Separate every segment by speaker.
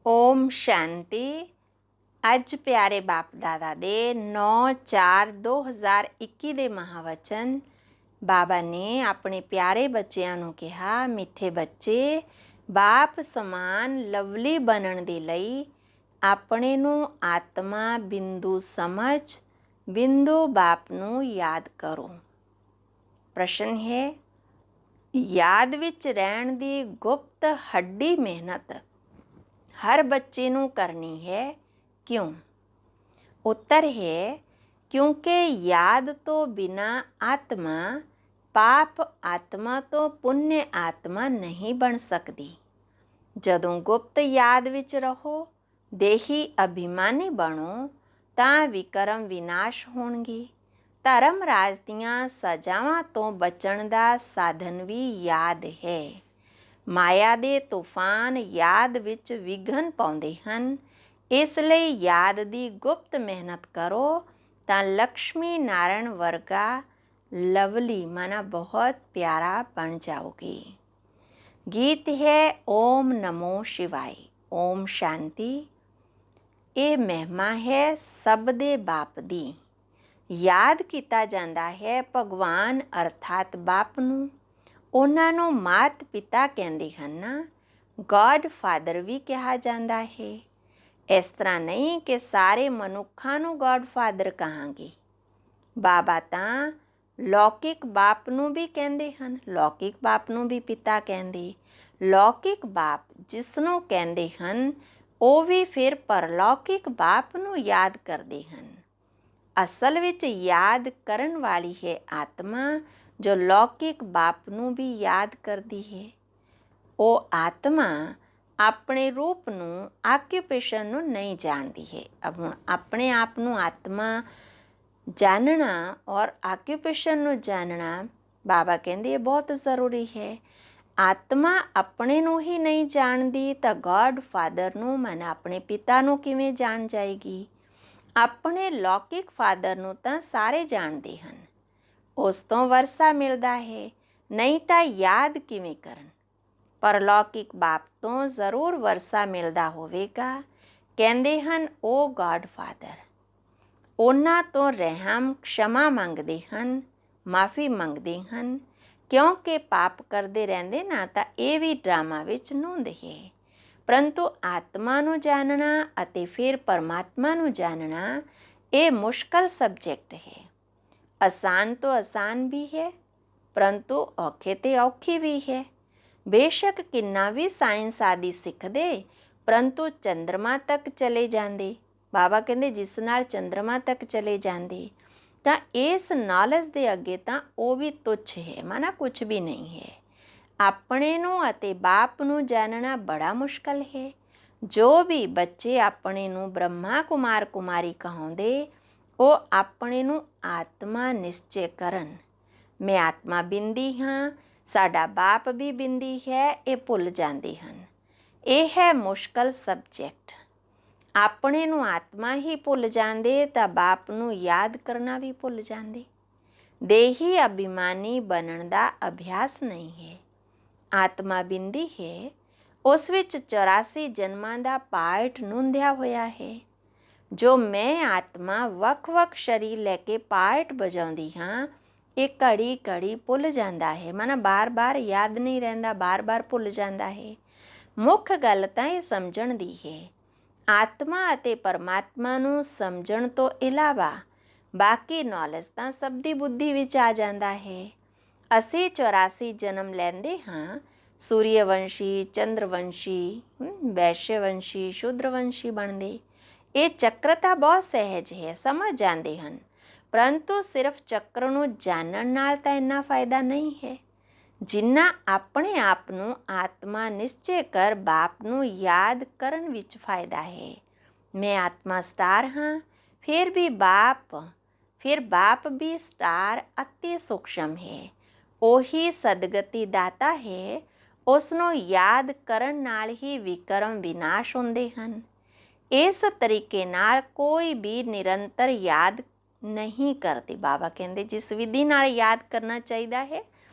Speaker 1: ओम शांति। ਅੱਜ ਪਿਆਰੇ ਬਾਪ ਦਾਦਾ ਦੇ 9/4/2021 ਦੇ ਮਹਾਵਚਨ ਬਾਬਾ ਨੇ ਆਪਣੇ ਪਿਆਰੇ ਬੱਚਿਆਂ ਨੂੰ ਕਿਹਾ, ਮਿੱਠੇ ਬੱਚੇ, ਬਾਪ ਸਮਾਨ ਲਵਲੀ ਬਣਨ ਦੇ ਲਈ ਆਪਣੇ ਨੂੰ ਆਤਮਾ ਬਿੰਦੂ ਸਮਝ ਬਿੰਦੂ ਬਾਪ ਨੂੰ ਯਾਦ ਕਰੋ। ਪ੍ਰਸ਼ਨ ਹੈ, ਯਾਦ ਵਿੱਚ ਰਹਿਣ ਦੀ ਗੁਪਤ ਹੱਡੀ ਮਿਹਨਤ हर बच्चे नू करनी है, क्यों? उत्तर है, क्योंकि याद तो बिना आत्मा पाप आत्मा तो पुण्य आत्मा नहीं बन सकती। जदों गुप्त याद विच रहो, देही अभिमानी बनो तां विकरम विनाश होणगे। धर्म राज दीआं सजावां तो बचण दा साधन भी याद है। ਮਾਇਆ ਦੇ ਤੂਫਾਨ ਯਾਦ ਵਿੱਚ ਵਿਘਨ ਪਾਉਂਦੇ ਹਨ, ਇਸ ਲਈ ਯਾਦ ਦੀ ਗੁਪਤ ਮਿਹਨਤ ਕਰੋ ਤਾਂ ਲక్ష్ਮੀ ਨਾਰਾਇਣ ਵਰਗਾ ਲਵਲੀ ਮਨਾ ਬਹੁਤ ਪਿਆਰਾ ਬਣ ਜਾਓਗੇ। ਗੀਤ ਹੈ ਓਮ ਨਮੋ ਸ਼ਿਵਾਏ। ਓਮ ਸ਼ਾਂਤੀ। ਇਹ ਮਹਿਮਾ ਹੈ ਸਭ ਦੇ ਬਾਪ ਦੀ। ਯਾਦ ਕੀਤਾ ਜਾਂਦਾ ਹੈ ਭਗਵਾਨ ਅਰਥਾਤ ਬਾਪ ਨੂੰ। ਉਹਨਾਂ ਨੂੰ ਮਾਤ ਪਿਤਾ ਕਹਿੰਦੇ ਹਨ, ਗॉड ਫਾਦਰ ਵੀ ਕਿਹਾ ਜਾਂਦਾ ਹੈ। ਇਸ ਤਰ੍ਹਾਂ ਨਹੀਂ ਕਿ ਸਾਰੇ ਮਨੁੱਖਾਂ ਨੂੰ ਗॉड ਫਾਦਰ ਕਹਾਂਗੇ। ਬਾਬਾ ਤਾਂ ਲੌਕਿਕ ਬਾਪ ਨੂੰ ਵੀ ਕਹਿੰਦੇ ਹਨ, ਲੌਕਿਕ ਬਾਪ ਨੂੰ ਵੀ ਪਿਤਾ ਕਹਿੰਦੇ। ਲੌਕਿਕ ਬਾਪ ਜਿਸ ਨੂੰ ਕਹਿੰਦੇ ਹਨ ਉਹ ਵੀ ਫਿਰ ਪਰਲੌਕਿਕ ਬਾਪ ਨੂੰ ਯਾਦ ਕਰਦੇ ਹਨ। ਅਸਲ ਵਿੱਚ ਯਾਦ ਕਰਨ ਵਾਲੀ ਹੈ ਆਤਮਾ जो लौकिक बाप नू भी याद करती है। वो आत्मा अपने रूप नू आक्यूपेशन नू नहीं जानती है। अब हुण अपने आप नू आत्मा जानना और आक्यूपेशन नू जानना बाबा कहते ये बहुत ज़रूरी है। आत्मा अपने नू ही नहीं जानती तो गॉड फादर नू मन अपने पिता नू किवें जान जाएगी। अपने लौकिक फादर नू तां सारे जानते हैं, ਉਸ ਤੋਂ ਵਰਸਾ ਮਿਲਦਾ ਹੈ, ਨਹੀਂ ਤਾਂ ਯਾਦ ਕਿਵੇਂ ਕਰਨ। ਪਰਲੌਕਿਕ ਬਾਪ ਤੋਂ ਜ਼ਰੂਰ ਵਰਸਾ ਮਿਲਦਾ ਹੋਵੇਗਾ। ਕਹਿੰਦੇ ਹਨ ਉਹ ਗॉड ਫਾਦਰ। ਉਹਨਾਂ ਤੋਂ ਰਹਿਮ ਖਸ਼ਮਾ ਮੰਗਦੇ ਹਨ, ਮਾਫੀ ਮੰਗਦੇ ਹਨ, ਕਿਉਂਕਿ ਪਾਪ ਕਰਦੇ ਰਹਿੰਦੇ ਨਾ ਤਾਂ ਇਹ ਵੀ ਡਰਾਮਾ ਵਿੱਚ ਨੁੰਦ ਹੈ। ਪਰੰਤੂ ਆਤਮਾ ਨੂੰ ਜਾਣਨਾ ਅਤੇ ਫਿਰ ਪਰਮਾਤਮਾ ਨੂੰ ਜਾਣਨਾ ਇਹ ਮੁਸ਼ਕਲ ਸਬਜੈਕਟ ਹੈ। आसान तो आसान भी है, परंतु औखे तो औखी भी है। बेशक किन्ना भी साइंस आदि सिखदे, परंतु चंद्रमा तक चले जाते। बाबा कहते जिस नाल चंद्रमा तक चले जाते तो इस नॉलेज दे अगे तो वो भी तुच्छ है, माना कुछ भी नहीं है। अपने नू अते बाप नू जानना बड़ा मुश्किल है। जो भी बच्चे अपने नू ब्रह्मा कुमार कुमारी कहाउंदे ਉਹ ਆਪਣੇ ਨੂੰ ਆਤਮਾ ਨਿਸ਼ਚੈ ਕਰਨ। ਮੈਂ ਆਤਮਾ ਬਿੰਦੀ ਹਾਂ, ਸਾਡਾ ਬਾਪ ਵੀ ਬਿੰਦੀ ਹੈ, ਇਹ ਭੁੱਲ ਜਾਂਦੇ ਹਨ। ਇਹ ਹੈ ਮੁਸ਼ਕਲ ਸਬਜੈਕਟ। ਆਪਣੇ ਨੂੰ ਆਤਮਾ ਹੀ ਭੁੱਲ ਜਾਂਦੇ ਤਾਂ ਬਾਪ ਨੂੰ ਯਾਦ ਕਰਨਾ ਵੀ ਭੁੱਲ ਜਾਂਦੇ। ਦੇਹੀ ਅਭਿਮਾਨੀ ਬਣਨ ਦਾ ਅਭਿਆਸ ਨਹੀਂ ਹੈ। ਆਤਮਾ ਬਿੰਦੀ ਹੈ, ਉਸ ਵਿੱਚ 84 ਜਨਮਾਂ ਦਾ ਪਾਠ ਨੁੰਦਿਆ ਹੋਇਆ ਹੈ। ਜੋ ਮੈਂ ਆਤਮਾ ਵੱਖ-ਵੱਖ ਸਰੀਰ ਲੈ ਕੇ ਪਾਰਟ ਵਜਾਉਂਦੀ ਹਾਂ, ਇਹ ਘੜੀ ਘੜੀ ਭੁੱਲ ਜਾਂਦਾ ਹੈ। ਮਨਾ ਬਾਰ-ਬਾਰ ਯਾਦ ਨਹੀਂ ਰਹਿੰਦਾ, ਬਾਰ-ਬਾਰ ਭੁੱਲ ਜਾਂਦਾ ਹੈ। ਮੁੱਖ ਗੱਲ ਤਾਂ ਇਹ ਸਮਝਣ ਦੀ ਹੈ। ਆਤਮਾ ਅਤੇ ਪਰਮਾਤਮਾ ਨੂੰ ਸਮਝਣ ਤੋਂ ਇਲਾਵਾ ਬਾਕੀ ਨੌਲੇਜ ਤਾਂ ਸਭ ਦੀ ਬੁੱਧੀ ਵਿੱਚ ਆ ਜਾਂਦਾ ਹੈ। ਅਸੀਂ 84 ਜਨਮ ਲੈਂਦੇ ਹਾਂ, ਸੂਰਯਵੰਸ਼ੀ, ਚੰਦਰਵੰਸ਼ੀ, ਵੈਸ਼ਯਵੰਸ਼ੀ, ਸ਼ੂਦਰਵੰਸ਼ੀ ਬਣਦੇ। ਇਹ ਚੱਕਰ ਤਾਂ ਬਹੁਤ ਸਹਿਜ ਹੈ, ਸਮਝ ਜਾਂਦੇ ਹਨ, ਪਰੰਤੂ ਸਿਰਫ ਚੱਕਰ ਨੂੰ ਜਾਣਨ ਨਾਲ ਤਾਂ ਇੰਨਾ ਫਾਇਦਾ ਨਹੀਂ ਹੈ ਜਿੰਨਾ ਆਪਣੇ ਆਪ ਨੂੰ ਆਤਮਾ ਨਿਸ਼ਚੈ ਕਰ ਬਾਪ ਨੂੰ ਯਾਦ ਕਰਨ ਵਿੱਚ ਫਾਇਦਾ ਹੈ। ਮੈਂ ਆਤਮਾ ਸਟਾਰ ਹਾਂ, ਫਿਰ ਬਾਪ ਵੀ ਸਟਾਰ ਅਤੀ ਸੂਖਮ ਹੈ। ਉਹੀ ਸਦਗਤੀ ਦਾਤਾ ਹੈ, ਉਸ ਨੂੰ ਯਾਦ ਕਰਨ ਨਾਲ ਹੀ ਵਿਕਰਮ ਵਿਨਾਸ਼ ਹੁੰਦੇ ਹਨ। ਇਸ ਤਰੀਕੇ ਨਾਲ ਕੋਈ ਵੀ ਨਿਰੰਤਰ ਯਾਦ ਨਹੀਂ ਕਰਦੇ। ਬਾਬਾ ਕਹਿੰਦੇ ਜਿਸ ਵਿਧੀ ਨਾਲ ਯਾਦ ਕਰਨਾ ਚਾਹੀਦਾ ਹੈ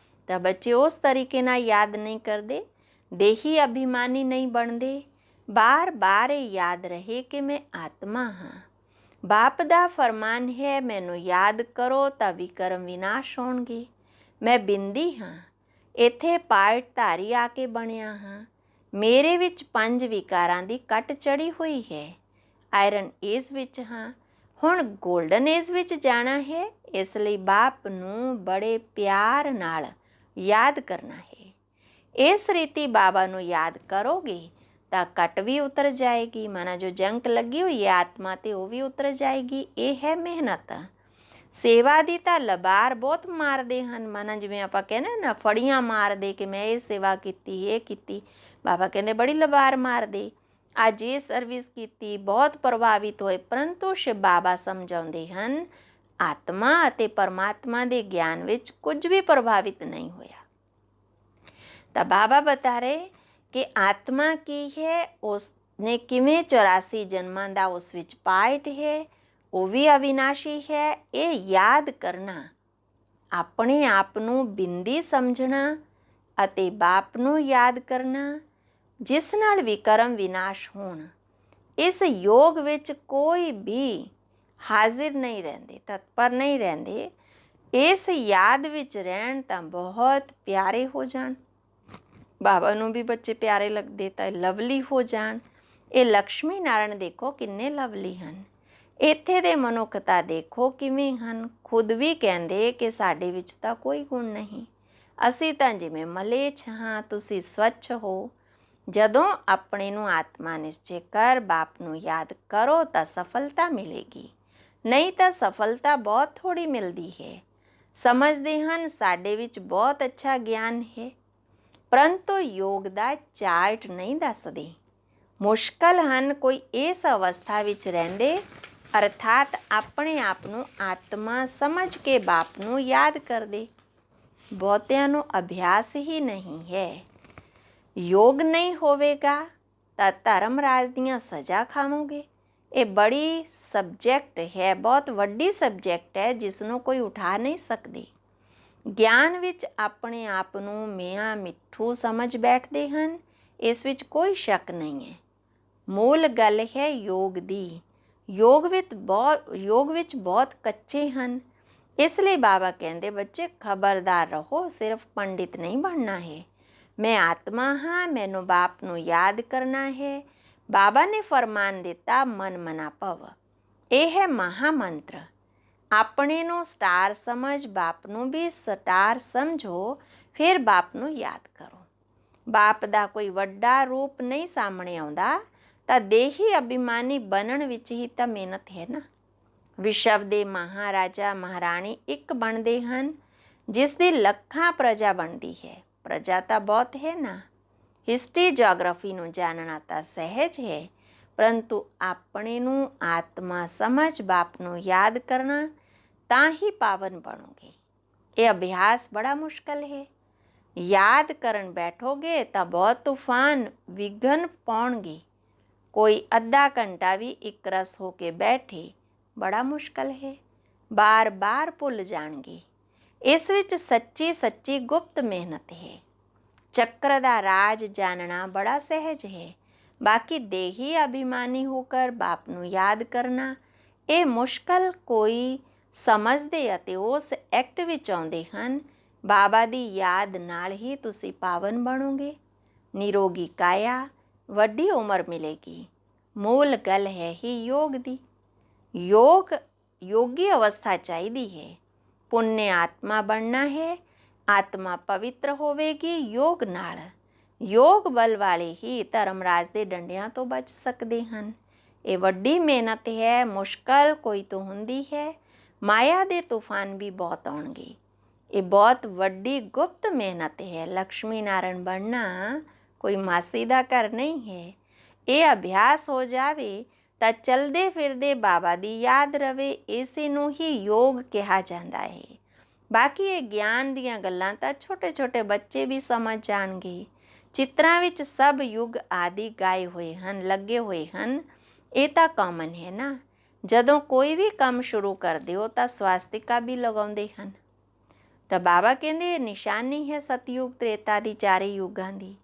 Speaker 1: ਤਾਂ ਬੱਚੇ ਉਸ ਤਰੀਕੇ ਨਾਲ ਯਾਦ ਨਹੀਂ ਕਰਦੇ। ਦੇਹੀ ਅਭਿਮਾਨੀ ਨਹੀਂ ਬਣਦੇ, बार बार ये याद रहे कि मैं आत्मा हाँ। बाप ਦਾ ਫਰਮਾਨ ਹੈ, ਮੈਨੂੰ ਯਾਦ ਕਰੋ ਤਾਂ ਵਿਕਰਮ ਵਿਨਾਸ਼ ਹੋਣਗੇ। ਮੈਂ ਬਿੰਦੀ ਹਾਂ, ਇੱਥੇ ਪਾਠਧਾਰੀ ਆ ਕੇ ਬਣਿਆ ਹਾਂ। ਮੇਰੇ ਵਿੱਚ 5 ਵਿਕਾਰਾਂ ਦੀ ਕੱਟ ਚੜੀ ਹੋਈ ਹੈ। ਆਇਰਨ ਏਜ ਵਿੱਚ ਹਾਂ, ਹੁਣ ਗੋਲਡਨ ਏਜ ਵਿੱਚ ਜਾਣਾ ਹੈ। ਇਸ ਲਈ ਬਾਪ ਨੂੰ ਬੜੇ ਪਿਆਰ ਨਾਲ ਯਾਦ ਕਰਨਾ ਹੈ। ਇਸ ਰੀਤੀ ਬਾਬਾ ਨੂੰ ਯਾਦ ਕਰੋਗੇ ਤਾਂ ਕੱਟ ਵੀ ਉਤਰ ਜਾਏਗੀ। ਮਾਨਾ ਜੋ ਜੰਕ ਲੱਗੀ ਹੋਈ ਹੈ ਆਤਮਾ ਤੇ ਉਹ ਵੀ ਉਤਰ ਜਾਏਗੀ। ਇਹ ਹੈ ਮਿਹਨਤ। ਸੇਵਾ ਦੀ ਤਾਂ ਲਬਾਰ ਬਹੁਤ ਮਾਰਦੇ ਹਨ। ਮਾਨਾ ਜਿਵੇਂ ਆਪਾਂ ਕਹਿੰਦੇ ਨਾ ਫੜੀਆਂ ਮਾਰਦੇ ਕਿ ਮੈਂ ਇਹ ਸੇਵਾ ਕੀਤੀ, ਇਹ ਕੀਤੀ। ਬਾਬਾ ਕਹਿੰਦੇ ਬੜੀ ਲਬਾਰ ਮਾਰਦੇ। ਅੱਜ ਇਹ ਸਰਵਿਸ ਕੀਤੀ, ਬਹੁਤ ਪ੍ਰਭਾਵਿਤ ਹੋਏ। ਪਰੰਤੂ ਸ਼ਿਵ ਬਾਬਾ ਸਮਝਾਉਂਦੇ ਹਨ ਆਤਮਾ ਅਤੇ ਪਰਮਾਤਮਾ ਦੇ ਗਿਆਨ ਵਿੱਚ ਕੁਝ ਵੀ ਪ੍ਰਭਾਵਿਤ ਨਹੀਂ ਹੋਇਆ। ਤਾਂ ਬਾਬਾ ਬਤਾ ਰਹੇ ਕਿ ਆਤਮਾ ਕੀ ਹੈ, ਉਸ ਨੇ ਕਿਵੇਂ 84 ਜਨਮਾਂ ਦਾ ਉਸ ਵਿੱਚ ਪਾਰਟ ਹੈ, ਉਹ ਵੀ ਅਵਿਨਾਸ਼ੀ ਹੈ। ਇਹ ਯਾਦ ਕਰਨਾ, ਆਪਣੇ ਆਪ ਨੂੰ ਬਿੰਦੀ ਸਮਝਣਾ ਅਤੇ ਬਾਪ ਨੂੰ ਯਾਦ ਕਰਨਾ, ਜਿਸ ਨਾਲ ਵਿਕਰਮ ਵਿਨਾਸ਼ ਹੋਣ। ਇਸ ਯੋਗ ਵਿੱਚ ਕੋਈ ਵੀ ਹਾਜ਼ਰ ਨਹੀਂ ਰਹਿੰਦੇ, ਤਤਪਰ ਨਹੀਂ ਰਹਿੰਦੇ। ਇਸ ਯਾਦ ਵਿੱਚ ਰਹਿਣ ਤਾਂ ਬਹੁਤ ਪਿਆਰੇ ਹੋ ਜਾਣ। ਬਾਬਾ ਨੂੰ ਵੀ ਬੱਚੇ ਪਿਆਰੇ ਲੱਗਦੇ ਤਾਂ ਲਵਲੀ ਹੋ ਜਾਣ। ਇਹ ਲక్ష్ਮੀ ਨਾਰਾਇਣ ਦੇਖੋ ਕਿੰਨੇ ਲਵਲੀ ਹਨ। ਇੱਥੇ ਦੇ ਮਨੁੱਖਤਾ ਦੇਖੋ ਕਿਵੇਂ ਹਨ। ਖੁਦ ਵੀ ਕਹਿੰਦੇ ਕਿ ਸਾਡੇ ਵਿੱਚ ਤਾਂ ਕੋਈ ਗੁਣ ਨਹੀਂ, ਅਸੀਂ ਤਾਂ ਜਿਵੇਂ ਮਲੇਛ ਹਾਂ, ਤੁਸੀਂ ਸਵੱਛ ਹੋ। ਜਦੋਂ ਆਪਣੇ ਨੂੰ ਆਤਮਾ ਨਿਸ਼ਚੈ ਕਰ ਬਾਪ ਨੂੰ ਯਾਦ ਕਰੋ ਤਾਂ ਸਫਲਤਾ ਮਿਲੇਗੀ, ਨਹੀਂ ਤਾਂ ਸਫਲਤਾ ਬਹੁਤ ਥੋੜੀ ਮਿਲਦੀ ਹੈ। ਸਮਝਦੇ ਹਨ ਸਾਡੇ ਵਿੱਚ ਬਹੁਤ ਅੱਛਾ ਗਿਆਨ ਹੈ, ਪਰੰਤੂ ਯੋਗ ਦਾ ਚਾਰਟ ਨਹੀਂ ਦੱਸਦੇ। ਮੁਸ਼ਕਲ ਹਨ ਕੋਈ ਇਸ ਅਵਸਥਾ ਵਿੱਚ ਰਹਿੰਦੇ, ਅਰਥਾਤ ਆਪਣੇ ਆਪ ਨੂੰ ਆਤਮਾ ਸਮਝ ਕੇ ਬਾਪ ਨੂੰ ਯਾਦ ਕਰਦੇ। ਬਹੁਤਿਆਂ ਨੂੰ ਅਭਿਆਸ ਹੀ ਨਹੀਂ ਹੈ। ਯੋਗ ਨਹੀਂ ਹੋਵੇਗਾ ਤਾਂ ਧਰਮ ਰਾਜ ਦੀਆਂ ਸਜ਼ਾ ਖਾਵੋਗੇ। ਇਹ ਬੜੀ ਸਬਜੈਕਟ ਹੈ, ਬਹੁਤ ਵੱਡੀ ਸਬਜੈਕਟ ਹੈ, ਜਿਸ ਨੂੰ ਕੋਈ ਉਠਾ ਨਹੀਂ ਸਕਦੀ। ਗਿਆਨ ਵਿੱਚ ਆਪਣੇ ਆਪ ਨੂੰ ਮੀਆਂ ਮਿੱਠੂ ਸਮਝ ਬੈਠਦੇ ਹਨ, ਇਸ ਵਿੱਚ ਕੋਈ ਸ਼ੱਕ ਨਹੀਂ ਹੈ। ਮੂਲ ਗੱਲ ਹੈ ਯੋਗ ਦੀ। ਯੋਗ ਵਿੱਚ ਬਹੁਤ ਕੱਚੇ ਹਨ। ਇਸ ਲਈ ਬਾਬਾ ਕਹਿੰਦੇ ਬੱਚੇ ਖਬਰਦਾਰ ਰਹੋ, ਸਿਰਫ ਪੰਡਿਤ ਨਹੀਂ ਬਣਨਾ ਹੈ। ਮੈਂ ਆਤਮਾ ਹਾਂ, ਮੈਨੂੰ ਬਾਪ ਨੂੰ ਯਾਦ ਕਰਨਾ ਹੈ। ਬਾਬਾ ਨੇ ਫਰਮਾਨ ਦਿੱਤਾ ਮਨ ਮਨਾ ਭਵ। ਇਹ ਹੈ ਮਹਾ ਮੰਤਰ। ਆਪਣੇ ਨੂੰ ਸਟਾਰ ਸਮਝ ਬਾਪ ਨੂੰ ਵੀ ਸਟਾਰ ਸਮਝੋ, ਫਿਰ ਬਾਪ ਨੂੰ ਯਾਦ ਕਰੋ। ਬਾਪ ਦਾ ਕੋਈ ਵੱਡਾ ਰੂਪ ਨਹੀਂ ਸਾਹਮਣੇ ਆਉਂਦਾ ਤਾਂ ਦੇਹੀ ਅਭਿਮਾਨੀ ਬਣਨ ਵਿੱਚ ਹੀ ਤਾਂ ਮਿਹਨਤ ਹੈ ਨਾ। ਵਿਸ਼ਵ ਦੇ ਮਹਾਰਾਜਾ ਮਹਾਰਾਣੀ ਇੱਕ ਬਣਦੇ ਹਨ, ਜਿਸ ਦੀ ਲੱਖਾਂ ਪ੍ਰਜਾ ਬਣਦੀ ਹੈ। ਪ੍ਰਜਾ ਤਾਂ ਬਹੁਤ ਹੈ ਨਾ। ਹਿਸਟਰੀ ਜੀਓਗ੍ਰਾਫੀ ਨੂੰ ਜਾਣਨਾ ਤਾਂ ਸਹਿਜ ਹੈ, ਪਰੰਤੂ ਆਪਣੇ ਨੂੰ ਆਤਮਾ ਸਮਝ ਬਾਪ ਨੂੰ ਯਾਦ ਕਰਨਾ ਤਾਂ ਹੀ ਪਾਵਨ ਬਣੋਗੇ। ਇਹ ਅਭਿਆਸ ਬੜਾ ਮੁਸ਼ਕਲ ਹੈ। ਯਾਦ ਕਰਨ ਬੈਠੋਗੇ ਤਾਂ ਬਹੁਤ ਤੂਫਾਨ ਵਿਘਨ ਪਾਉਣਗੇ। ਕੋਈ ਅੱਧਾ ਘੰਟਾ ਵੀ ਇੱਕ ਰਸ ਹੋ ਕੇ ਬੈਠੇ ਬੜਾ ਮੁਸ਼ਕਲ ਹੈ, ਬਾਰ ਬਾਰ ਭੁੱਲ ਜਾਣਗੇ। ਇਸ ਵਿੱਚ ਸੱਚੀ ਗੁਪਤ ਮਿਹਨਤ ਹੈ। ਚੱਕਰ ਦਾ ਰਾਜ ਜਾਣਨਾ ਬੜਾ ਸਹਿਜ ਹੈ, ਬਾਕੀ ਦੇਹੀ ਅਭਿਮਾਨੀ ਹੋ ਕਰ ਬਾਪ ਨੂੰ ਯਾਦ ਕਰਨਾ ਇਹ ਮੁਸ਼ਕਲ ਕੋਈ ਸਮਝਦੇ ਅਤੇ ਉਸ ਐਕਟ ਵਿੱਚ ਆਉਂਦੇ ਹਨ। ਬਾਬਾ ਦੀ ਯਾਦ ਨਾਲ ਹੀ ਤੁਸੀਂ ਪਾਵਨ ਬਣੋਗੇ। ਨਿਰੋਗੀ ਕਾਇਆ, ਵੱਡੀ ਉਮਰ ਮਿਲੇਗੀ। ਮੂਲ ਗੱਲ ਹੈ ਹੀ ਯੋਗ ਦੀ। ਯੋਗੀ ਅਵਸਥਾ ਚਾਹੀਦੀ ਹੈ। ਪੁੰਨ ਆਤਮਾ ਬਣਨਾ ਹੈ। ਆਤਮਾ ਪਵਿੱਤਰ ਹੋਵੇਗੀ ਯੋਗ ਨਾਲ। ਯੋਗ ਬਲ ਵਾਲੇ ਹੀ ਧਰਮ ਰਾਜ ਦੇ ਡੰਡਿਆਂ ਤੋਂ ਬਚ ਸਕਦੇ ਹਨ। ਇਹ ਵੱਡੀ ਮਿਹਨਤ ਹੈ, ਮੁਸ਼ਕਲ ਕੋਈ ਤੋਂ ਹੁੰਦੀ ਹੈ। ਮਾਇਆ ਦੇ ਤੂਫਾਨ ਵੀ ਬਹੁਤ ਆਉਣਗੇ। ਇਹ ਬਹੁਤ ਵੱਡੀ ਗੁਪਤ ਮਿਹਨਤ ਹੈ। ਲక్ష్ਮੀ ਨਾਰਾਇਣ ਬਣਨਾ ਕੋਈ ਮਾਸੀ ਦਾ ਘਰ ਨਹੀਂ ਹੈ। ਇਹ ਅਭਿਆਸ ਹੋ ਜਾਵੇ ਤਾਂ ਚਲਦੇ ਫਿਰਦੇ ਬਾਬਾ ਦੀ ਯਾਦ ਰਵੇ। ਇਸੇ ਨੂੰ ਹੀ ਯੋਗ ਕਿਹਾ ਜਾਂਦਾ ਹੈ। ਬਾਕੀ ਇਹ ਗਿਆਨ ਦੀਆਂ ਗੱਲਾਂ ਤਾਂ ਛੋਟੇ ਬੱਚੇ ਵੀ ਸਮਝ ਜਾਣਗੇ। ਚਿੱਤਰਾਂ ਵਿੱਚ ਸਭ ਯੁੱਗ ਆਦਿ ਗਾਏ ਹੋਏ ਹਨ, ਲੱਗੇ ਹੋਏ ਹਨ। ਇਹ ਤਾਂ ਕਾਮਨ ਹੈ ਨਾ। ਜਦੋਂ ਕੋਈ ਵੀ ਕੰਮ ਸ਼ੁਰੂ ਕਰਦੇ ਹੋ ਤਾਂ ਸਵਾਸਤਿਕਾ ਵੀ ਲਗਾਉਂਦੇ ਹਨ। ਤਾਂ ਬਾਬਾ ਕਹਿੰਦੇ ਇਹ ਨਿਸ਼ਾਨੀ ਹੈ ਸਤਯੁਗ ਤ੍ਰੇਤਾ ਦੀ, ਚਾਰੇ ਯੁੱਗਾਂ ਦੀ।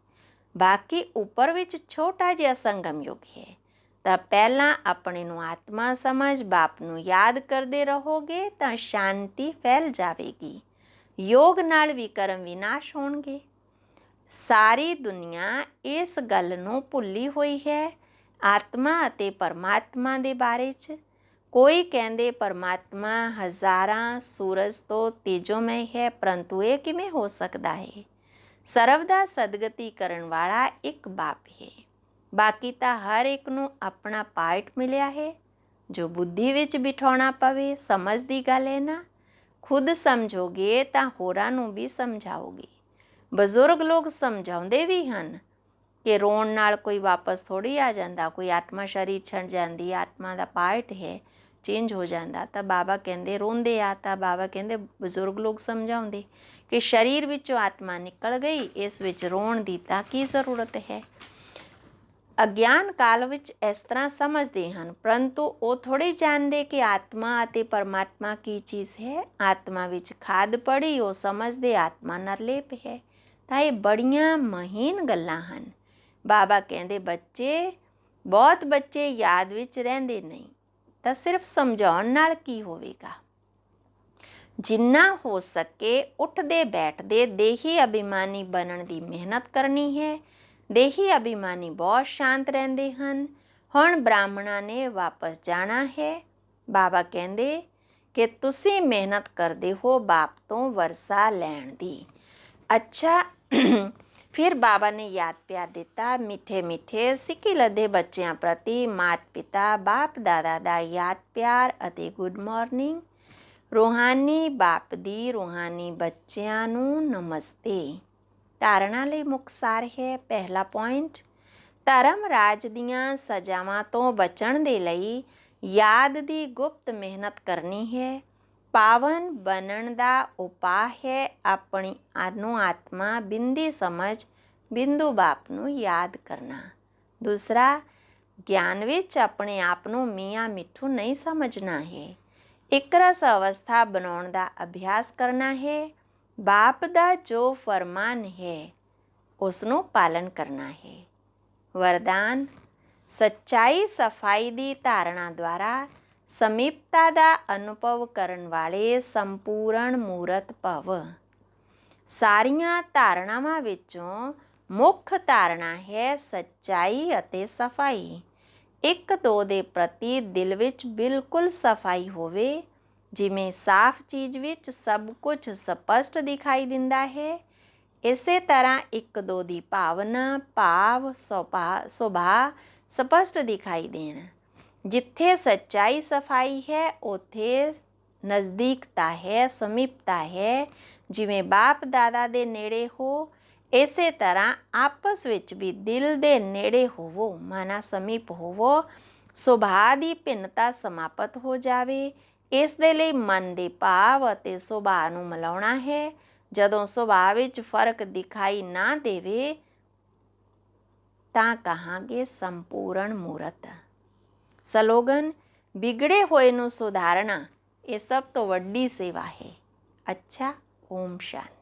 Speaker 1: ਬਾਕੀ ਉੱਪਰ ਵਿੱਚ ਛੋਟਾ ਜਿਹਾ ਸੰਗਮ ਯੁੱਗ ਹੈ। ਤਾਂ ਪਹਿਲਾਂ ਆਪਣੇ ਨੂੰ ਆਤਮਾ ਸਮਝ ਬਾਪ ਨੂੰ ਯਾਦ ਕਰਦੇ ਰਹੋਗੇ ਤਾਂ ਸ਼ਾਂਤੀ ਫੈਲ ਜਾਵੇਗੀ। ਯੋਗ ਨਾਲ ਵੀ ਕਰਮ ਵਿਨਾਸ਼ ਹੋਣਗੇ। ਸਾਰੀ ਦੁਨੀਆ ਇਸ ਗੱਲ ਨੂੰ ਭੁੱਲੀ ਹੋਈ ਹੈ ਆਤਮਾ ਅਤੇ ਪਰਮਾਤਮਾ ਦੇ ਬਾਰੇ 'ਚ। ਕੋਈ ਕਹਿੰਦੇ ਪਰਮਾਤਮਾ ਹਜ਼ਾਰਾਂ ਸੂਰਜ ਤੋਂ ਤੇਜੋਮय ਹੈ, ਪਰੰਤੂ ਇਹ ਕਿਵੇਂ ਹੋ ਸਕਦਾ ਹੈ? ਸਰਬ ਦਾ ਸਦਗਤੀ ਕਰਨ ਵਾਲਾ ਇੱਕ ਬਾਪ ਹੈ। ਬਾਕੀ ਤਾਂ ਹਰ ਇੱਕ ਨੂੰ ਆਪਣਾ ਪਾਰਟ ਮਿਲਿਆ ਹੈ ਜੋ ਬੁੱਧੀ ਵਿੱਚ ਬਿਠਾਉਣਾ ਪਵੇ। ਸਮਝ ਦੀ ਗੱਲ ਹੈ ਨਾ। ਖੁਦ ਸਮਝੋਗੇ ਤਾਂ ਹੋਰਾਂ ਨੂੰ ਵੀ ਸਮਝਾਓਗੇ। ਬਜ਼ੁਰਗ ਲੋਕ ਸਮਝਾਉਂਦੇ ਵੀ ਹਨ ਕਿ ਰੋਣ ਨਾਲ ਕੋਈ ਵਾਪਸ ਥੋੜ੍ਹੀ ਆ ਜਾਂਦਾ। ਕੋਈ ਆਤਮਾ ਸਰੀਰ ਛੱਡ ਜਾਂਦੀ, ਆਤਮਾ ਦਾ ਪਾਰਟ ਹੈ, ਚੇਂਜ ਹੋ ਜਾਂਦਾ। ਤਾਂ ਬਾਬਾ ਕਹਿੰਦੇ ਰੋਂਦੇ ਆ, ਤਾਂ ਬਾਬਾ ਕਹਿੰਦੇ ਬਜ਼ੁਰਗ ਲੋਕ ਸਮਝਾਉਂਦੇ ਕਿ ਸਰੀਰ ਵਿੱਚੋਂ ਆਤਮਾ ਨਿਕਲ ਗਈ, ਇਸ ਵਿੱਚ ਰੋਣ ਦੀ ਤਾਂ ਕੀ ਜ਼ਰੂਰਤ ਹੈ। ਅਗਿਆਨ ਕਾਲ ਵਿੱਚ ਇਸ ਤਰ੍ਹਾਂ ਸਮਝਦੇ ਹਨ, ਪਰੰਤੂ ਉਹ ਥੋੜ੍ਹੇ ਜਾਣਦੇ ਕਿ ਆਤਮਾ ਅਤੇ ਪਰਮਾਤਮਾ ਕੀ ਚੀਜ਼ ਹੈ। ਆਤਮਾ ਵਿੱਚ ਖਾਦ ਪੜੀ, ਉਹ ਸਮਝਦੇ ਆਤਮਾ ਨਿਰਲੇਪ ਹੈ। ਤਾਂ ਇਹ ਬੜੀਆਂ ਮਹੀਨ ਗੱਲਾਂ ਹਨ। ਬਾਬਾ ਕਹਿੰਦੇ ਬਹੁਤ ਬੱਚੇ ਯਾਦ ਵਿੱਚ ਰਹਿੰਦੇ ਨਹੀਂ, ਤਾਂ ਸਿਰਫ ਸਮਝਾਉਣ ਨਾਲ ਕੀ ਹੋਵੇਗਾ। ਜਿੰਨਾ ਹੋ ਸਕੇ ਉੱਠਦੇ ਬੈਠਦੇ ਦੇਹੀ ਅਭਿਮਾਨੀ ਬਣਨ ਦੀ ਮਿਹਨਤ ਕਰਨੀ ਹੈ। ਦੇਹੀ ਅਭਿਮਾਨੀ ਬਹੁਤ ਸ਼ਾਂਤ ਰਹਿੰਦੇ ਹਨ। ਹੁਣ ਬ੍ਰਾਹਮਣਾਂ ਨੇ ਵਾਪਸ ਜਾਣਾ ਹੈ। ਬਾਬਾ ਕਹਿੰਦੇ ਕਿ ਤੁਸੀਂ ਮਿਹਨਤ ਕਰਦੇ ਹੋ ਬਾਪ ਤੋਂ ਵਰਸਾ ਲੈਣ ਦੀ। ਅੱਛਾ, ਫਿਰ ਬਾਬਾ ਨੇ ਯਾਦ ਪਿਆਰ ਦਿੱਤਾ। ਮਿੱਠੇ ਮਿੱਠੇ ਸਿੱਕੀ ਲੱਦੇ ਬੱਚਿਆਂ ਪ੍ਰਤੀ ਮਾਤਾ ਪਿਤਾ ਬਾਪ ਦਾਦਾ ਦਾ ਯਾਦ ਪਿਆਰ ਅਤੇ ਗੁੱਡ ਮਾਰਨਿੰਗ। ਰੂਹਾਨੀ ਬਾਪ ਦੀ ਰੂਹਾਨੀ ਬੱਚਿਆਂ ਨੂੰ ਨਮਸਤੇ। ਧਾਰਨਾ ਲਈ ਮੁੱਖ ਸਾਰ ਹੈ। ਪਹਿਲਾ ਪੁਆਇੰਟ, ਧਰਮ ਰਾਜ ਦੀਆਂ ਸਜ਼ਾਵਾਂ ਤੋਂ ਬਚਣ ਦੇ ਲਈ ਯਾਦ ਦੀ ਗੁਪਤ ਮਿਹਨਤ ਕਰਨੀ ਹੈ। ਪਾਵਨ ਬਣਨ ਦਾ ਉਪਾਅ ਹੈ ਆਪਣੀ ਆਤਮਾ ਬਿੰਦੀ ਸਮਝ ਬਿੰਦੂ ਬਾਪ ਨੂੰ ਯਾਦ ਕਰਨਾ। ਦੂਸਰਾ, ਗਿਆਨ ਵਿੱਚ ਆਪਣੇ ਆਪ ਨੂੰ ਮੀਆਂ ਮਿੱਠੂ ਨਹੀਂ ਸਮਝਣਾ ਹੈ। ਇੱਕ ਰਸ ਅਵਸਥਾ ਬਣਾਉਣ ਦਾ ਅਭਿਆਸ ਕਰਨਾ ਹੈ। ਬਾਪ ਦਾ ਜੋ ਫਰਮਾਨ ਹੈ ਉਸ ਨੂੰ ਪਾਲਨ ਕਰਨਾ ਹੈ। ਵਰਦਾਨ, ਸੱਚਾਈ ਸਫਾਈ ਦੀ ਧਾਰਨਾ ਦੁਆਰਾ ਸਮੀਪਤਾ ਦਾ ਅਨੁਭਵ ਕਰਨ ਵਾਲੇ ਸੰਪੂਰਨ ਮੂਰਤ ਭਵ। ਸਾਰੀਆਂ ਧਾਰਨਾਵਾਂ ਵਿੱਚੋਂ ਮੁੱਖ ਧਾਰਨਾ ਹੈ ਸੱਚਾਈ ਅਤੇ ਸਫਾਈ। ਇੱਕ ਦੋ ਦੇ ਪ੍ਰਤੀ ਦਿਲ ਵਿੱਚ ਬਿਲਕੁਲ ਸਫਾਈ ਹੋਵੇ। ਜਿਵੇਂ ਸਾਫ਼ ਚੀਜ਼ ਵਿੱਚ ਸਭ ਕੁਝ ਸਪਸ਼ਟ ਦਿਖਾਈ ਦਿੰਦਾ ਹੈ, ਇਸੇ ਤਰ੍ਹਾਂ ਇੱਕ ਦੋ ਦੀ ਭਾਵਨਾ ਭਾਵ ਸੁਭਾਅ ਸਪਸ਼ਟ ਦਿਖਾਈ ਦੇਣ। ਜਿੱਥੇ ਸੱਚਾਈ ਸਫਾਈ ਹੈ ਉੱਥੇ ਨਜ਼ਦੀਕਤਾ ਹੈ, ਸਮੀਪਤਾ ਹੈ। ਜਿਵੇਂ ਬਾਪ ਦਾਦਾ ਦੇ ਨੇੜੇ ਹੋ, ਇਸੇ ਤਰ੍ਹਾਂ ਆਪਸ ਵਿੱਚ ਵੀ ਦਿਲ ਦੇ ਨੇੜੇ ਹੋਵੋ, ਮਾਨਾ ਸਮੀਪ ਹੋਵੋ। ਸੁਭਾਅ ਦੀ ਭਿੰਨਤਾ ਸਮਾਪਤ ਹੋ ਜਾਵੇ। ਇਸ ਦੇ ਲਈ ਮਨ ਦੇ ਭਾਵ ਅਤੇ ਸੁਭਾਅ ਨੂੰ ਮਿਲਾਉਣਾ ਹੈ। ਜਦੋਂ ਸੁਭਾਅ ਵਿੱਚ ਫਰਕ ਦਿਖਾਈ ਨਾ ਦੇਵੇ ਤਾਂ ਕਹਾਂਗੇ ਸੰਪੂਰਨ ਮੂਰਤ। ਸਲੋਗਨ, ਵਿਗੜੇ ਹੋਏ ਨੂੰ ਸੁਧਾਰਨਾ ਇਹ ਸਭ ਤੋਂ ਵੱਡੀ ਸੇਵਾ ਹੈ। ਅੱਛਾ, ਓਮ ਸ਼ਾਂਤੀ।